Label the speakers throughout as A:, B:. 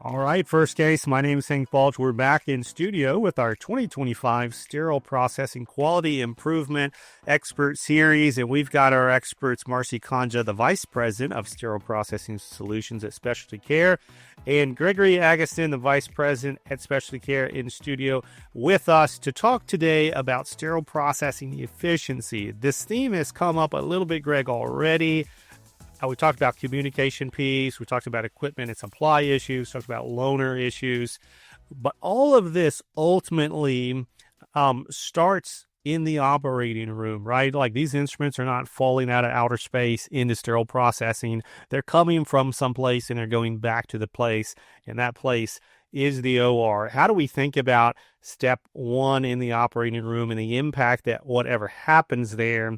A: All right, first case. My name is Hank Balch. We're back in studio with our 2025 Sterile Processing Quality Improvement Expert Series, and we've got our experts, Marcy Konja, the Vice President of Sterile Processing Solutions at SpecialtyCare, and Gregory Agoston, the Vice President at SpecialtyCare, in studio with us to talk today about sterile processing efficiency. This theme has come up a little bit, Greg, already. We talked about communication piece, we talked about equipment and supply issues, talked about loaner issues, but all of this ultimately starts in the operating room, right? Like, these instruments are not falling out of outer space into sterile processing. They're coming from someplace and they're going back to the place, and that place is the OR. How do we think about step one in the operating room and the impact that whatever happens there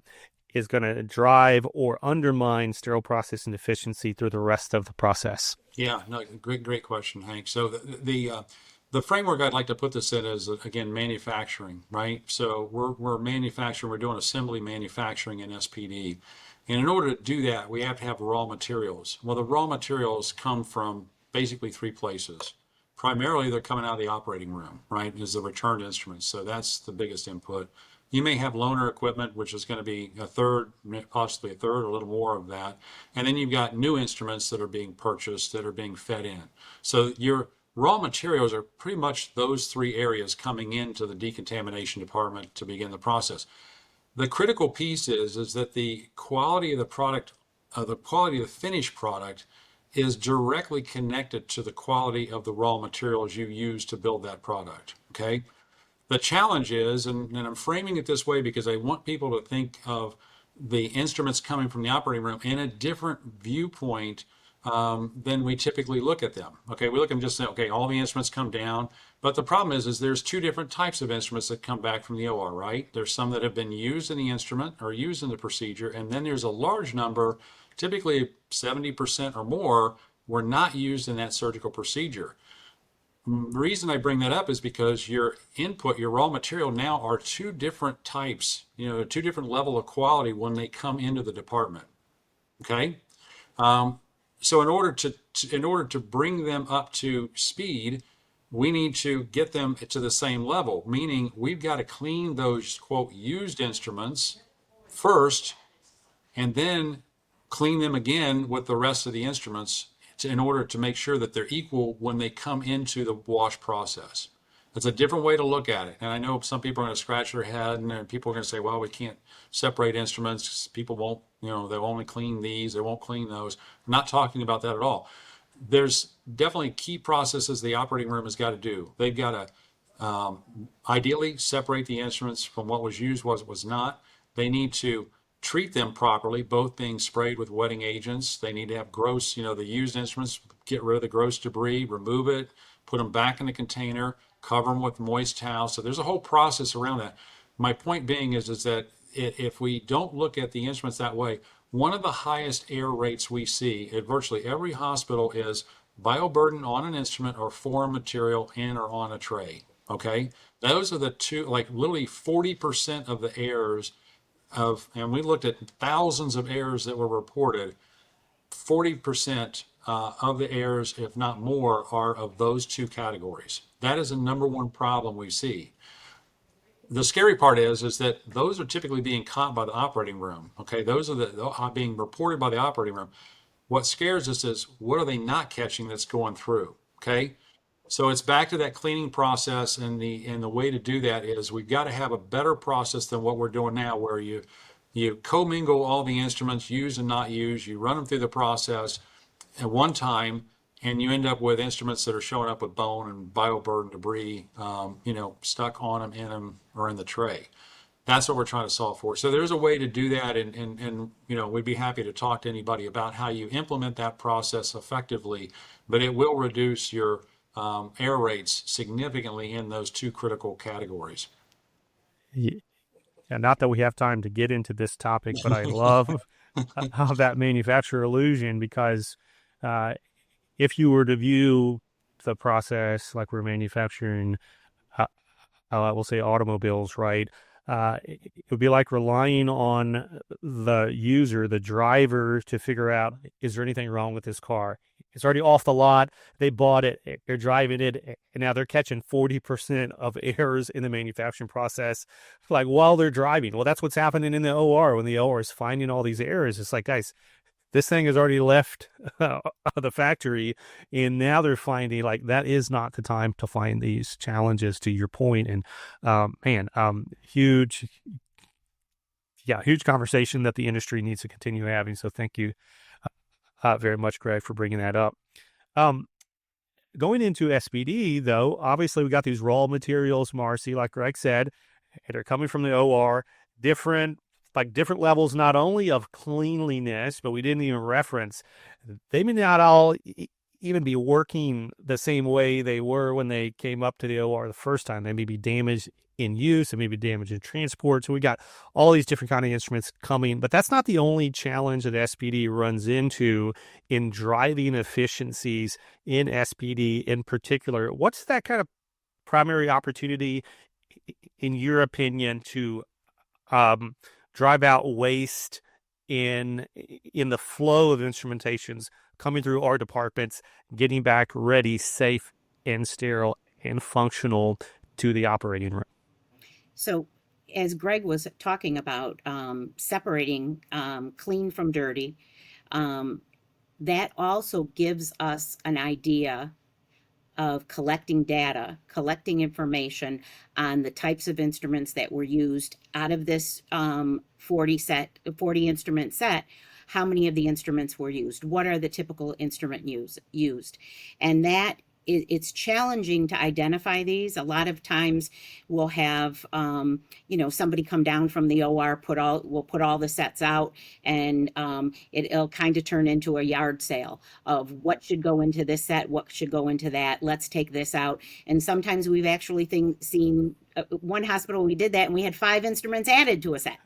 A: is going to drive or undermine sterile processing efficiency through the rest of the process?
B: Yeah, no, great question, Hank. So the framework I'd like to put this in is, again, manufacturing, right? So we're manufacturing, we're doing assembly manufacturing in SPD. And in order to do that, we have to have raw materials. Well, the raw materials come from basically three places. Primarily, they're coming out of the operating room, right? Is the returned instruments. So that's the biggest input. You may have loaner equipment, which is going to be a third, possibly a third, or a little more of that. And then you've got new instruments that are being purchased, that are being fed in. So your raw materials are pretty much those three areas coming into the decontamination department to begin the process. The critical piece is that the quality of the product, the quality of the finished product, is directly connected to the quality of the raw materials you use to build that product, okay? The challenge is, and I'm framing it this way because I want people to think of the instruments coming from the operating room in a different viewpoint than we typically look at them. Okay, we look at them just say, okay, all the instruments come down. But the problem is there's two different types of instruments that come back from the OR, right? There's some that have been used in the instrument or used in the procedure, and then there's a large number, typically 70% or more, were not used in that surgical procedure. The reason I bring that up is because your input, your raw material now are two different types, two different level of quality when they come into the department. Okay, so in order to bring them up to speed, we need to get them to the same level. Meaning, we've got to clean those quote used instruments first, and then clean them again with the rest of the instruments in order to make sure that they're equal when they come into the wash process. It's a different way to look at it. And I know some people are going to scratch their head, and people are going to say, well, we can't separate instruments. People won't, they'll only clean these, they won't clean those. I'm not talking about that at all. There's definitely key processes the operating room has got to do. They've got to ideally separate the instruments from what was used, what was not. They need to treat them properly, both being sprayed with wetting agents. They need to have gross, the used instruments, get rid of the gross debris, remove it, put them back in the container, cover them with moist towel. So there's a whole process around that. My point being is that if we don't look at the instruments that way, one of the highest error rates we see at virtually every hospital is bioburden on an instrument or foreign material in or on a tray. Okay, those are the two, like literally 40% of the errors and we looked at thousands of errors that were reported. 40% of the errors, if not more, are of those two categories. That is the number one problem we see. The scary part is that those are typically being caught by the operating room. Okay, those are being reported by the operating room. What scares us is, what are they not catching that's going through? Okay, so it's back to that cleaning process, and the way to do that is we've got to have a better process than what we're doing now, where you commingle all the instruments, used and not used. You run them through the process at one time, and you end up with instruments that are showing up with bone and bioburden debris, stuck on them, in them, or in the tray. That's what we're trying to solve for. So there's a way to do that, and we'd be happy to talk to anybody about how you implement that process effectively, but it will reduce your error rates significantly in those two critical categories.
A: Yeah, not that we have time to get into this topic, but I love how that manufacturer illusion, because if you were to view the process like we're manufacturing, we'll say automobiles, right? It would be like relying on the user, the driver, to figure out, is there anything wrong with this car? It's already off the lot. They bought it. They're driving it, and now they're catching 40% of errors in the manufacturing process, like while they're driving. Well, that's what's happening in the OR when the OR is finding all these errors. It's like, guys, this thing has already left the factory, and now they're finding like that is not the time to find these challenges. To your point, and huge, huge conversation that the industry needs to continue having. So thank you very much, Greg, for bringing that up. Going into SPD, though, obviously we got these raw materials, Marcy, like Greg said, and they're coming from the OR, different levels, not only of cleanliness, but we didn't even reference. They may not all even be working the same way they were when they came up to the OR the first time. They may be damaged in use, and maybe damage in transport. So we got all these different kind of instruments coming, but that's not the only challenge that SPD runs into in driving efficiencies in SPD in particular. What's that kind of primary opportunity, in your opinion, to drive out waste in the flow of instrumentations coming through our departments, getting back ready, safe and sterile and functional to the operating room?
C: So, as Greg was talking about, separating clean from dirty, um, that also gives us an idea of collecting data, collecting information on the types of instruments that were used out of this 40 instrument set. How many of the instruments were used? What are the typical instrument used? And that it's challenging to identify these. A lot of times we'll have, somebody come down from the OR, we'll put all the sets out, and it'll kind of turn into a yard sale of what should go into this set, what should go into that. Let's take this out. And sometimes we've actually seen one hospital we did that, and we had 5 instruments added to a set.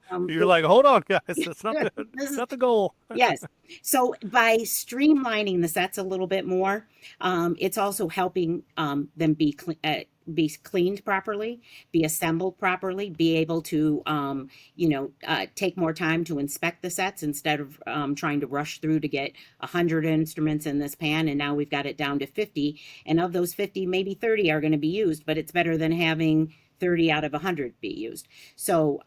C: So,
A: You're like, hold on, guys, that's not the goal.
C: Yes. So by streamlining the sets a little bit more, it's also helping them be cleaned properly, be assembled properly, be able to take more time to inspect the sets instead of trying to rush through to get 100 instruments in this pan, and now we've got it down to 50. And of those 50, maybe 30 are going to be used, but it's better than having 30 out of 100 be used. So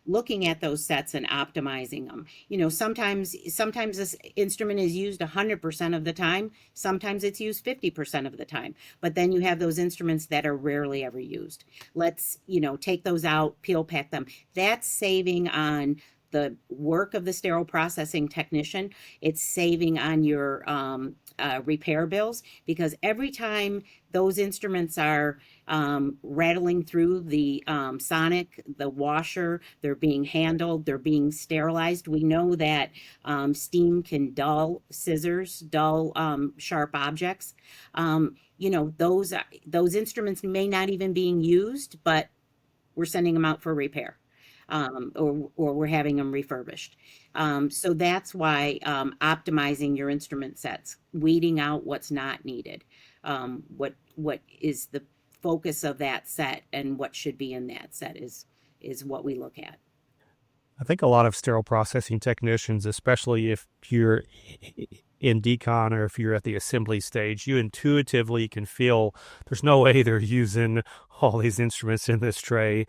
C: looking at those sets and optimizing them. Sometimes this instrument is used 100% of the time. Sometimes it's used 50% of the time. But then you have those instruments that are rarely ever used. Let's, take those out, peel pack them. That's saving on the work of the sterile processing technician. It's saving on your repair bills, because every time those instruments are rattling through the sonic, the washer, they're being handled, they're being sterilized. We know that steam can dull scissors, dull sharp objects. Those instruments may not even being used, but we're sending them out for repair. Or we're having them refurbished. So that's why optimizing your instrument sets, weeding out what's not needed, what is the focus of that set and what should be in that set is what we look at.
A: I think a lot of sterile processing technicians, especially if you're in decon or if you're at the assembly stage, you intuitively can feel there's no way they're using all these instruments in this tray.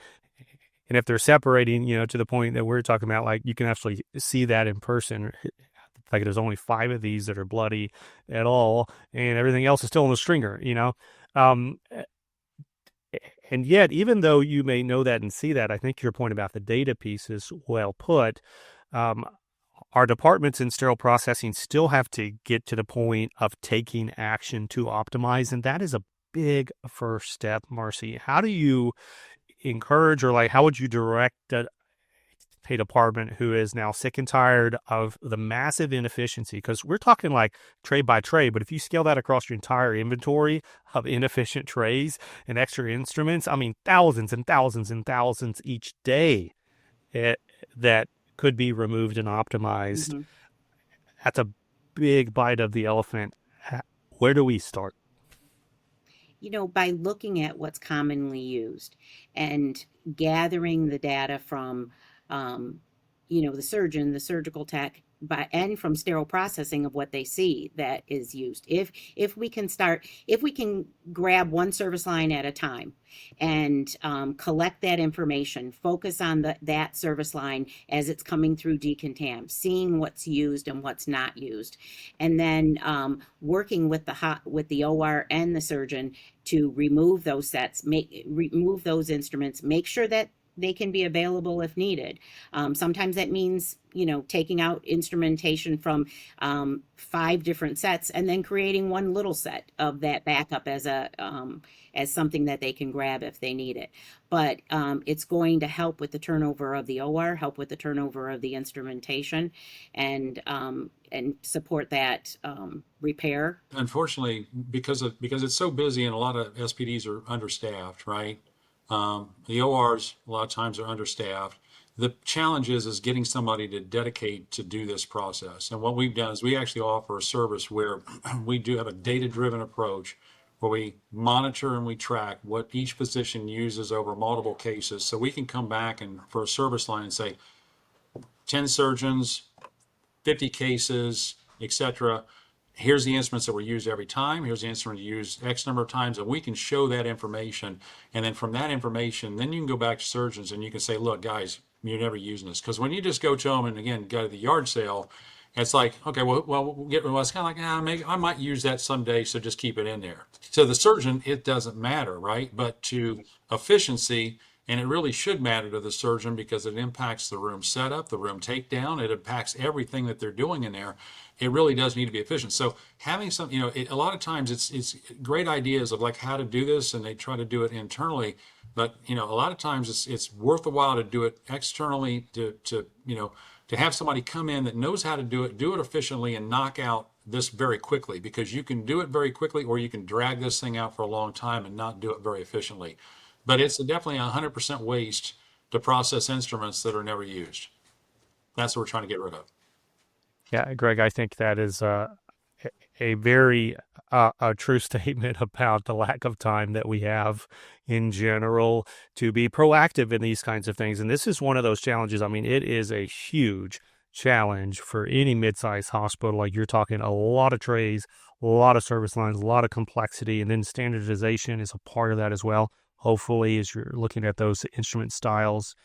A: And if they're separating, to the point that we're talking about, like you can actually see that in person. Like there's only 5 of these that are bloody at all, and everything else is still in the stringer, And yet, even though you may know that and see that, I think your point about the data piece is well put. Our departments in sterile processing still have to get to the point of taking action to optimize, and that is a big first step, Marcy. How do you encourage, or like how would you direct a department who is now sick and tired of the massive inefficiency? Because we're talking like tray by tray, but if you scale that across your entire inventory of inefficient trays and extra instruments, I mean thousands and thousands and thousands each day that could be removed and optimized.
C: Mm-hmm.
A: That's a big bite of the elephant. Where do we start?
C: By looking at what's commonly used and gathering the data from, the surgeon, the surgical tech, and from sterile processing of what they see that is used. If we can grab one service line at a time and collect that information, focus on that service line as it's coming through decontam, seeing what's used and what's not used, and then working with the OR and the surgeon to remove those sets, remove those instruments, make sure that they can be available if needed. Sometimes that means, taking out instrumentation from 5 different sets and then creating one little set of that backup as something that they can grab if they need it. But it's going to help with the turnover of the OR, help with the turnover of the instrumentation, and support that repair.
B: Unfortunately, because it's so busy and a lot of SPDs are understaffed, right? The ORs a lot of times are understaffed. The challenge is getting somebody to dedicate to do this process. And what we've done is we actually offer a service where we do have a data-driven approach where we monitor and we track what each physician uses over multiple cases. So we can come back and for a service line and say 10 surgeons, 50 cases, etc. Here's the instruments that were used every time. Here's the instrument used X number of times, and we can show that information. And then from that information, then you can go back to surgeons and you can say, look, guys, you're never using this. Because when you just go to them and again go to the yard sale, it's like, okay, it's kind of like, maybe I might use that someday, so just keep it in there. To the surgeon, it doesn't matter, right? But to efficiency, and it really should matter to the surgeon because it impacts the room setup, the room takedown, it impacts everything that they're doing in there. It really does need to be efficient. So having some, a lot of times it's great ideas of like how to do this, and they try to do it internally. But a lot of times it's worth a while to do it externally to have somebody come in that knows how to do it efficiently, and knock out this very quickly, because you can do it very quickly, or you can drag this thing out for a long time and not do it very efficiently. But it's definitely 100% waste to process instruments that are never used. That's what we're trying to get rid of.
A: Yeah, Greg, I think that is a very a true statement about the lack of time that we have in general to be proactive in these kinds of things. And this is one of those challenges. I mean, it is a huge challenge for any mid-sized hospital. Like, you're talking a lot of trays, a lot of service lines, a lot of complexity, and then standardization is a part of that as well. Hopefully, as you're looking at those instrument styles.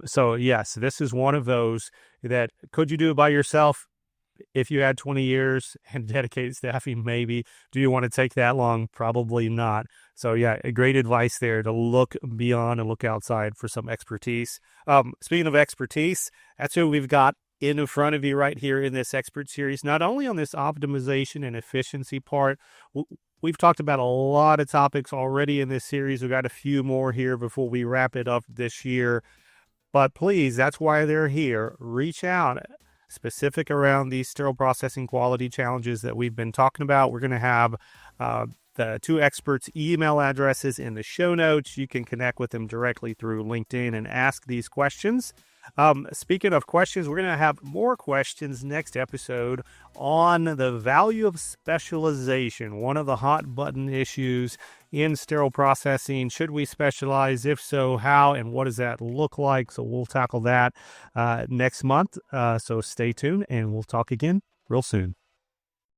A: So yes, this is one of those that could you do it by yourself? If you had 20 years and dedicated staffing, maybe. Do you want to take that long? Probably not. So yeah, great advice there to look beyond and look outside for some expertise. Speaking of expertise, that's who we've got in front of you right here in this expert series. Not only on this optimization and efficiency part, we've talked about a lot of topics already in this series. We've got a few more here before we wrap it up this year. But please, that's why they're here. Reach out. Specific around these sterile processing quality challenges that we've been talking about. We're going to have the 2 experts' email addresses in the show notes. You can connect with them directly through LinkedIn and ask these questions. Speaking of questions, we're going to have more questions next episode on the value of specialization, one of the hot button issues in sterile processing. Should we specialize? If so, how, and what does that look like? So we'll tackle that next month. So stay tuned, and we'll talk again real soon.